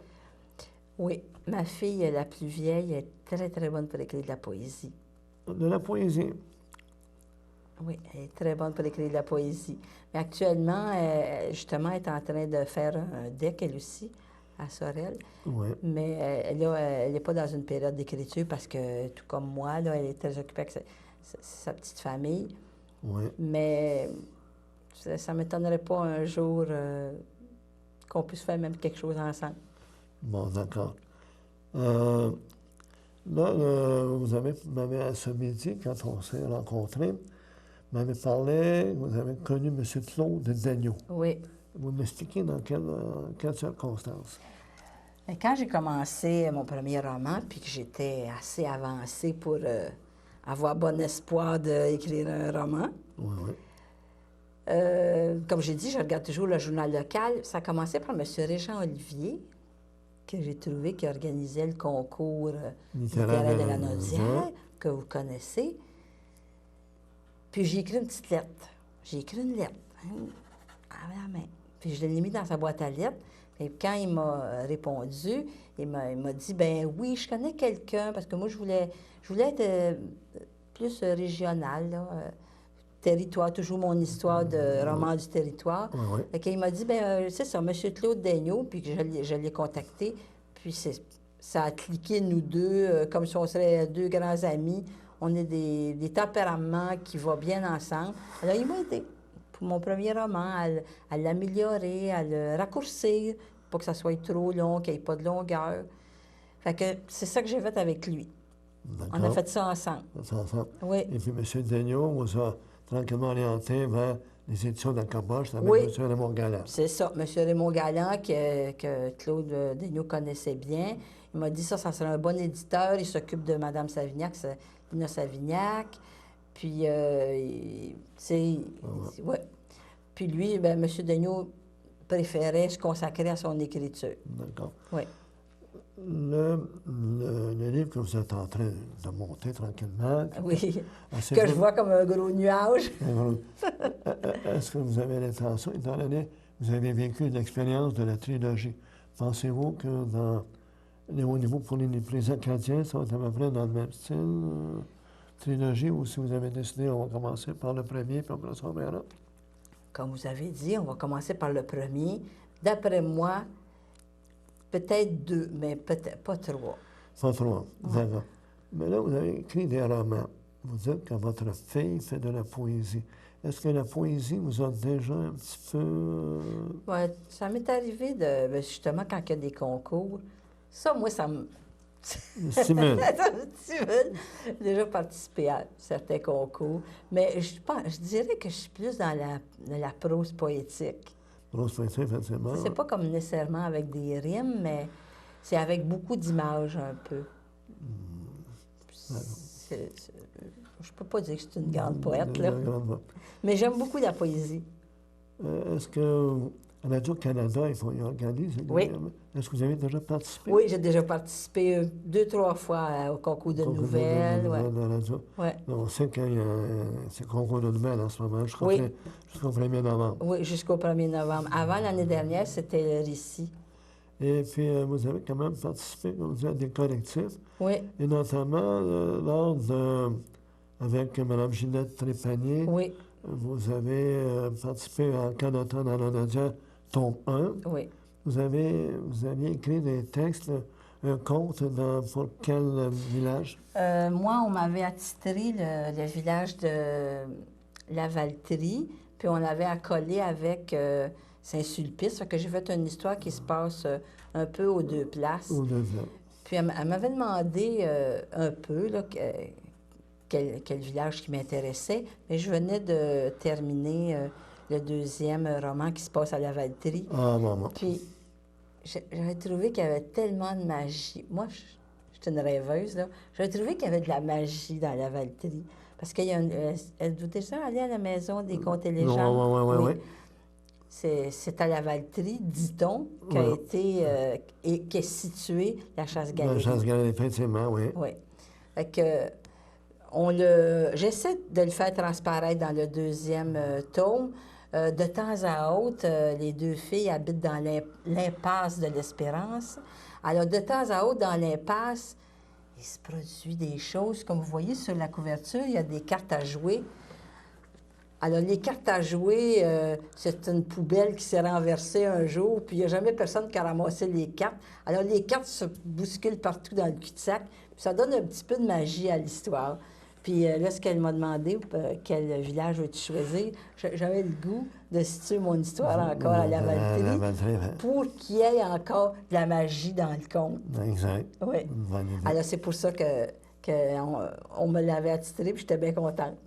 Oui, ma fille, la plus vieille, est très, très bonne pour écrire de la poésie. de la poésie? Oui, elle est très bonne pour écrire de la poésie. Mais actuellement, justement, elle est en train de faire un deck, elle aussi, à Sorel. Oui. Mais elle n'est pas dans une période d'écriture parce que, tout comme moi, là, elle est très occupée avec sa petite famille. Oui. Mais ça ne m'étonnerait pas un jour qu'on puisse faire même quelque chose ensemble. Bon, d'accord. Là, vous m'avez, à ce midi, quand on s'est rencontrés, vous m'avez parlé, vous avez connu M. Claude Daigneault. Oui. Vous m'expliquez dans quelles circonstances? Quand j'ai commencé mon premier roman, puis que j'étais assez avancée pour avoir bon espoir d'écrire un roman, Oui, oui. comme j'ai dit, je regarde toujours le journal local. Ça a commencé par M. Régent Olivier, que j'ai trouvé qui organisait le concours littéraire de la Naudière, que vous connaissez. Puis j'ai écrit une petite lettre. J'ai écrit une lettre, à la main. Puis je l'ai mis dans sa boîte à lettres. Et quand il m'a répondu, il m'a dit, ben oui, je connais quelqu'un, parce que moi, je voulais être plus régional, là, territoire, toujours mon histoire de roman du territoire. Oui, oui. Fait qu'il m'a dit, ben c'est ça, M. Claude Daigneault, puis que je l'ai contacté, puis ça a cliqué, nous deux, comme si on serait deux grands amis. On est des tempéraments qui vont bien ensemble. Alors, il m'a aidé pour mon premier roman, à l'améliorer, à le raccourcir, pour que ça soit trop long, qu'il n'y ait pas de longueur. Fait que c'est ça que j'ai fait avec lui. On a fait ça ensemble. Ça ensemble. Oui. Et puis M. Daigneault vous a tranquillement orienté vers les éditions de la Caboche avec Oui. M. Raymond Galland. C'est ça. M. Raymond Galland, que Claude Daigneault connaissait bien. Il m'a dit ça serait un bon éditeur. Il s'occupe de Mme Savignac, Lina Savignac. Puis, ouais. Puis lui, ben, M. Daigneault préférait se consacrer à son écriture. D'accord. Oui. Le livre que vous êtes en train de monter tranquillement. Oui. assez Que je fort- vois comme un gros nuage. Est-ce que vous avez l'intention, étant donné que vous avez vécu l'expérience de la trilogie, pensez-vous que au niveau pour les Acadiens, ça va être à peu près dans le même style, trilogie, ou si vous avez décidé, on va commencer par le premier, puis après ça, on verra? Comme vous avez dit, on va commencer par le premier. D'après moi, peut-être 2, mais peut-être pas 3. Pas trop, d'accord. Mais là, vous avez écrit des romans. Vous dites que votre fille fait de la poésie. Est-ce que la poésie vous a déjà un petit peu... Ouais, ça m'est arrivé justement quand il y a des concours. Ça, moi, ça me stimule? ça me stimule. J'ai déjà participé à certains concours. Mais je dirais que je suis plus dans la prose poétique. Rose poétique, effectivement. C'est pas comme nécessairement avec des rimes, mais c'est avec beaucoup d'images un peu. Je peux pas dire que c'est une grande poète, là. Mais j'aime beaucoup la poésie. Est-ce que Radio-Canada, ils organisent? Oui. Est-ce que vous avez déjà participé? Oui, j'ai déjà participé 2-3 fois au concours de nouvelles. Ouais. De radio. Ouais. On sait qu'il y a ces concours de nouvelles en ce moment, jusqu'au Oui. 1er novembre. Oui, jusqu'au 1er novembre. Avant, l'année dernière, c'était le récit. Et puis, vous avez quand même participé, comme vous dites, à des collectifs. Oui. Et notamment, avec Mme Ginette Trépanier, Oui. vous avez participé à Canada dans la Naudière, tome 1. Oui. Vous aviez écrit des textes, un conte pour quel village? Moi, on m'avait attitré le village de la Valtrie, puis on l'avait accolé avec Saint-Sulpice. Fait que j'ai fait une histoire qui se passe un peu aux deux places. Aux deux places. Puis elle m'avait demandé un peu, là, quel village qui m'intéressait. Mais je venais de terminer le deuxième roman qui se passe à la Valtrie. Ah, maman. Puis, j'avais trouvé qu'il y avait tellement de magie. Moi, j'étais une rêveuse, là. J'avais trouvé qu'il y avait de la magie dans la Valtrie. Parce qu'il y a êtes-vous déjà allé à la maison des contes et légendes? Oui. C'est à la Valtrie, dit-on, qui a été et qui est située la Chasse-Galerie. La Chasse-Galerie, effectivement, oui. Oui. Fait que j'essaie de le faire transparaître dans le deuxième tome. De temps à autre, les deux filles habitent dans l'impasse de l'Espérance. Alors, de temps à autre, dans l'impasse, il se produit des choses. Comme vous voyez sur la couverture, il y a des cartes à jouer. Alors, les cartes à jouer, c'est une poubelle qui s'est renversée un jour, puis il n'y a jamais personne qui a ramassé les cartes. Alors, les cartes se bousculent partout dans le cul-de-sac, puis ça donne un petit peu de magie à l'histoire. Puis là, ce qu'elle m'a demandé, quel village veux-tu choisir, j'avais le goût de situer mon histoire encore à la Valtrie pour qu'il y ait encore de la magie dans le conte. Exact. Oui. Alors, c'est pour ça qu'on me l'avait attitré, puis j'étais bien contente.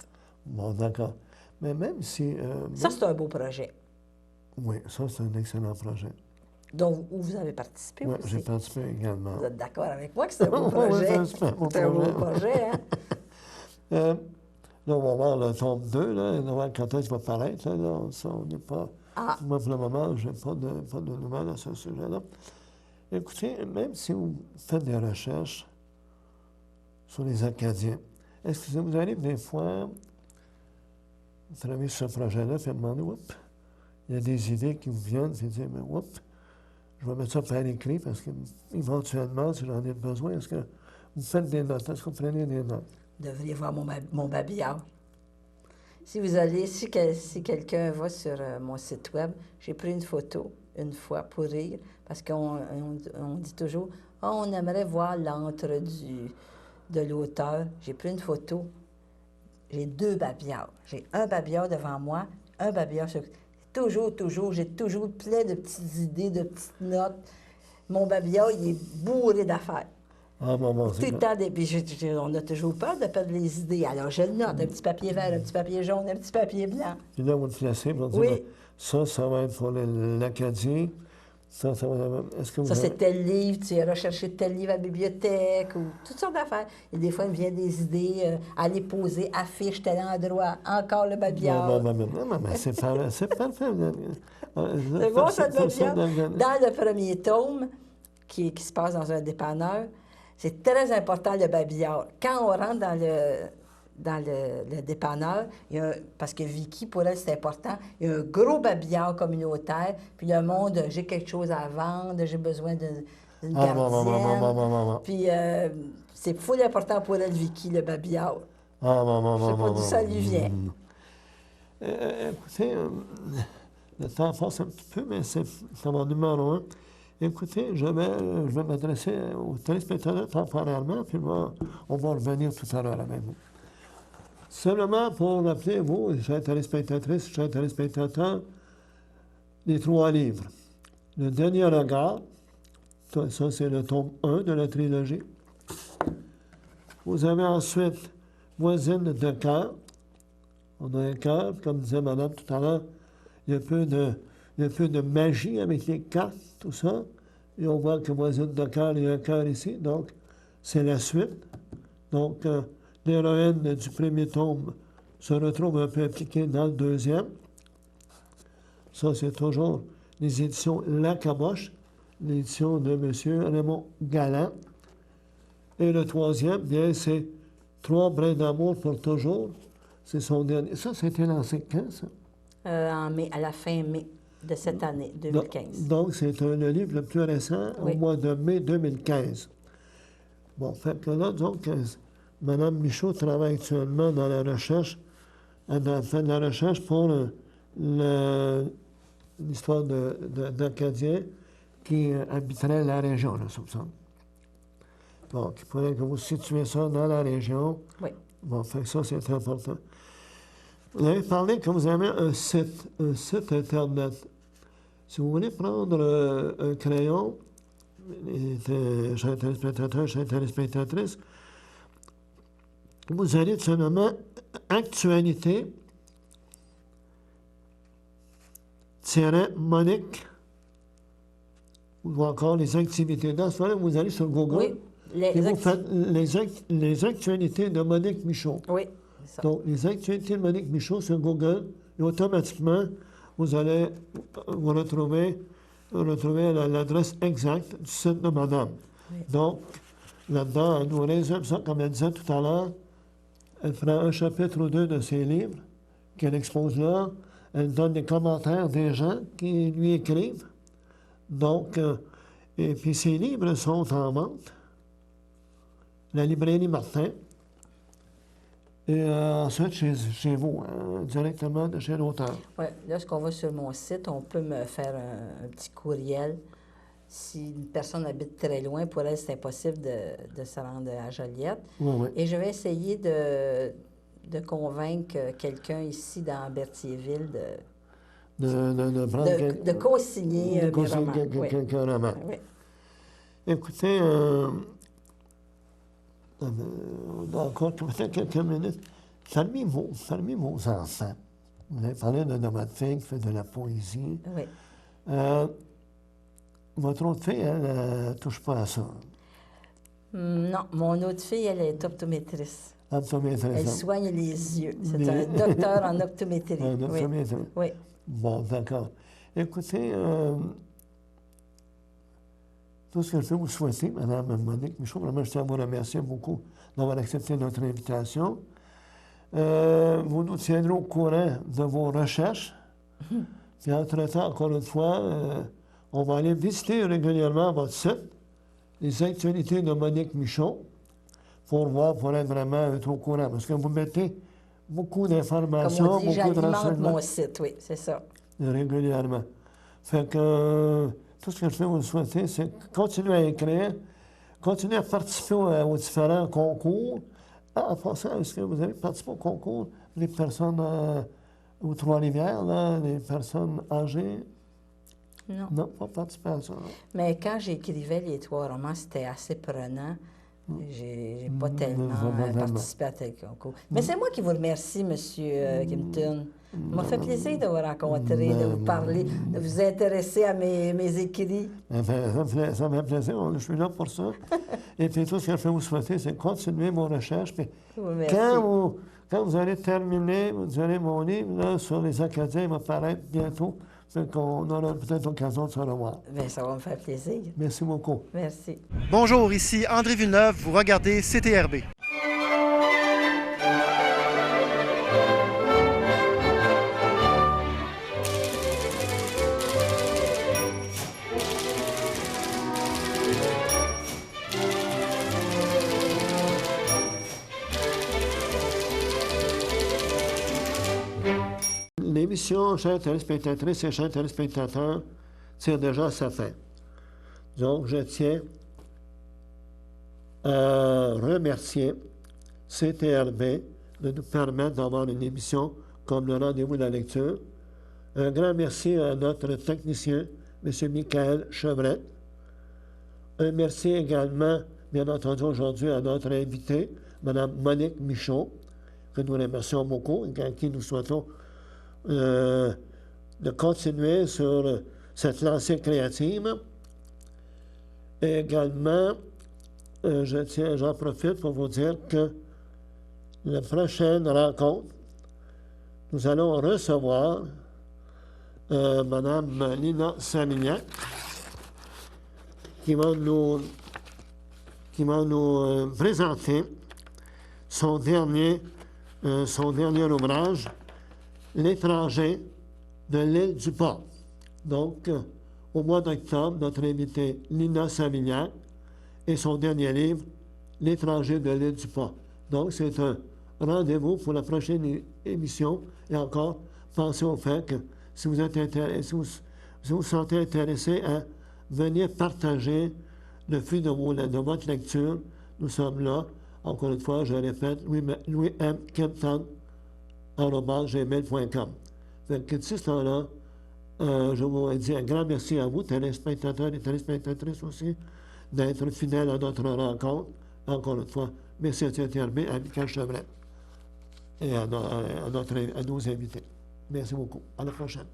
Bon, d'accord. Mais même si... ça, c'est un beau projet. Oui, ça, c'est un excellent projet. Donc, où vous avez participé aussi. Oui, j'ai participé également. Vous êtes d'accord avec moi que c'est un beau projet? Oui, c'est un beau projet, hein? Là, on va voir le tome 2, là, on va voir quand est-ce qu'il va paraître. Là, ça, on n'est pas... Moi, pour le moment, je n'ai pas de nouvelles à ce sujet-là. Écoutez, même si vous faites des recherches sur les Acadiens, est-ce que vous allez des fois travailler sur ce projet-là, puis demander, oups, il y a des idées qui vous viennent, puis dire, mais oups, je vais mettre ça par écrit parce qu'éventuellement, si j'en ai besoin, est-ce que vous faites des notes? Est-ce que vous prenez des notes? Vous devriez voir mon babillard. Si vous allez, si quelqu'un va sur mon site web, j'ai pris une photo une fois pour rire, parce qu'on dit toujours, on aimerait voir l'antre de l'auteur. J'ai pris une photo. J'ai 2 babillards. J'ai un babillard devant moi, un babillard sur... j'ai toujours plein de petites idées, de petites notes. Mon babillard, il est bourré d'affaires. Ah, maman, c'est tout le temps, puis on a toujours peur de perdre les idées. Alors, je le note, un petit papier vert, un petit papier jaune, un petit papier blanc. Puis là, vous le placez pour dire, oui. Ça va être pour l'Acadien. Ça va être... Est-ce que vous c'est tel livre, tu iras chercher tel livre à la bibliothèque, ou toutes sortes d'affaires. Et des fois, il me vient des idées, aller poser, affiche tel endroit, encore le babillard. Non, mais c'est parfait. C'est bon, ça, le babillard. Dans le premier tome, qui se passe dans un dépanneur, c'est très important, le babillard. Quand on rentre dans le dépanneur, parce que Vicky, pour elle, c'est important, il y a un gros babillard communautaire, puis le monde, j'ai quelque chose à vendre, j'ai besoin d'une gardienne. Puis c'est full important pour elle, Vicky, le babillard. Je ne sais pas d'où ça lui vient. Écoutez, le temps passe un petit peu, mais c'est mon numéro 1. Écoutez, je vais m'adresser aux téléspectateurs temporairement, puis on va revenir tout à l'heure avec vous. Seulement pour rappeler, vous, chers téléspectatrices, chers téléspectateurs, les 3 livres. Le dernier regard, ça c'est le tome 1 de la trilogie. Vous avez ensuite Voisine de cœur. On a un cœur, comme disait madame tout à l'heure, il y a un peu de magie avec les cartes, tout ça. Et on voit que Voisine de cœur, il y a un cœur ici, donc c'est la suite. Donc, l'héroïne du premier tome se retrouve un peu impliquée dans le deuxième. Ça, c'est toujours les éditions La Caboche, l'édition de M. Raymond Galland. Et le troisième, bien, c'est 3 brins d'amour pour toujours. C'est son dernier. Ça, c'était lancé quand, ça? En mai, à la fin mai de cette année, 2015. Donc, c'est le livre le plus récent, au mois de mai 2015. Bon, fait que là, donc, Mme Michaud travaille actuellement dans la recherche. Elle a fait de la recherche pour l'histoire d'Acadiens qui habiteraient la région, là, soupçonne. Donc, il faudrait que vous situiez ça dans la région. Oui. Bon, fait que ça, c'est très important. Vous avez parlé que vous avez un site Internet. Si vous voulez prendre un crayon, chers téléspectateurs, chères téléspectatrices, vous allez tout simplement actualité, Monique, ou encore les activités. Dans ce moment-là, vous allez sur Google Oui. et vous faites les actualités de Monique Michaud. Oui, c'est ça. Donc, les actualités de Monique Michaud sur Google, et automatiquement, vous allez vous retrouver l'adresse exacte du site de madame. Oui. Donc, là-dedans, elle nous résume ça, comme elle disait tout à l'heure. Elle prend un chapitre ou deux de ses livres qu'elle expose là. Elle donne des commentaires des gens qui lui écrivent. Donc, et puis ces livres sont en vente. La librairie Martin. Et ensuite, chez vous, directement de chez l'auteur. Oui, lorsqu'on va sur mon site, on peut me faire un petit courriel. Si une personne habite très loin, pour elle, c'est impossible de se rendre à Joliette. Oui, oui. Et je vais essayer de convaincre quelqu'un ici dans Berthierville De prendre de co-signer mes romans. Oui. quelques romans. Oui. Écoutez, on a encore peut-être quelques minutes. Parmi vos enfants, vous avez parlé de votre fille qui fait de la poésie. Oui. Votre autre fille, elle ne touche pas à ça. Non, mon autre fille, elle est optométrice. Optométrie. Elle soigne les yeux. C'est Les- un docteur en optométrie. Un Oui. optométrie. Oui. Bon, d'accord. Écoutez, tout ce que je peux vous souhaiter, Mme Monique Michaud, vraiment, je tiens à vous remercier beaucoup d'avoir accepté notre invitation. Vous nous tiendrez au courant de vos recherches. Puis, entre-temps, encore une fois, on va aller visiter régulièrement votre site, les actualités de Monique Michaud, pour être vraiment être au courant. Parce que vous mettez beaucoup Comme d'informations, on dit, beaucoup de j'alimente renseignements mon site, oui, c'est ça. régulièrement. Fait que tout ce que je peux vous souhaiter, c'est continuer à écrire, continuer à participer aux différents concours. En passant, est-ce que vous avez participé au concours des personnes aux Trois-Rivières, là, les personnes âgées? Non. Non, pas participé à ça. non. Mais quand j'écrivais les 3 romans, c'était assez prenant. J'ai pas tellement vraiment. participé à tel concours. Mais c'est moi qui vous remercie, M. Kimpton. Ça m'a fait plaisir de vous rencontrer, de vous parler, de vous intéresser à mes écrits. Ça me fait plaisir, je suis là pour ça. Et puis tout ce que je peux vous souhaiter, c'est continuer vos recherches. Puis Je vous remercie. quand vous allez terminer, vous aurez mon livre là, sur les Acadiens, il va paraître bientôt. Fait qu'on aura peut-être l'occasion de se revoir. Bien, ça va me faire plaisir. Merci beaucoup. Merci. Bonjour, ici André Villeneuve, vous regardez CTRB. L'émission, chers téléspectatrices et chers téléspectateurs, tire déjà à sa fin. Donc, je tiens à remercier CTRB de nous permettre d'avoir une émission comme le rendez-vous de la lecture. Un grand merci à notre technicien, M. Michael Chevrette. Un merci également, bien entendu, aujourd'hui à notre invitée, Mme Monique Michaud, que nous remercions beaucoup et à qui nous souhaitons de continuer sur cette lancée créative. Et également, j'en profite pour vous dire que la prochaine rencontre, nous allons recevoir Mme Lina Savignac, qui va nous présenter son dernier ouvrage, L'étranger de l'île du Port. Donc, au mois d'octobre, notre invité Lina Savignac et son dernier livre, L'étranger de l'île du Port. Donc, c'est un rendez-vous pour la prochaine émission. Et encore, pensez au fait que si vous êtes intéressé, si vous vous sentez intéressé à venir partager le fruit de votre lecture, nous sommes là. Encore une fois, je répète, Louis M. Kimpton, @gmail.com. D'ici ce temps-là, je vous dis un grand merci à vous, téléspectateurs et téléspectatrices aussi, d'être fidèles à notre rencontre. encore une fois, merci à TTRB, à Michael Chevret et à nos invités. Merci beaucoup. À la prochaine.